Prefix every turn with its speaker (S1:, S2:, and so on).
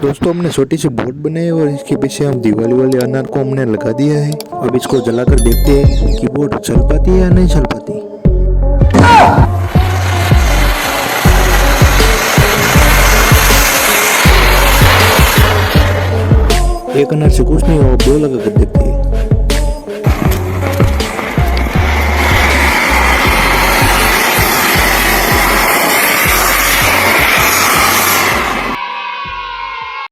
S1: दोस्तों हमने छोटी सी बोट बनाई है और इसके पीछे हम दिवाली वाले अनार को हमने लगा दिया है। अब इसको जलाकर देखते हैं कि बोट चल पाती है या नहीं चल पाती। एक अनार से कुछ नहीं हुआ, दो लगा कर देखते हैं।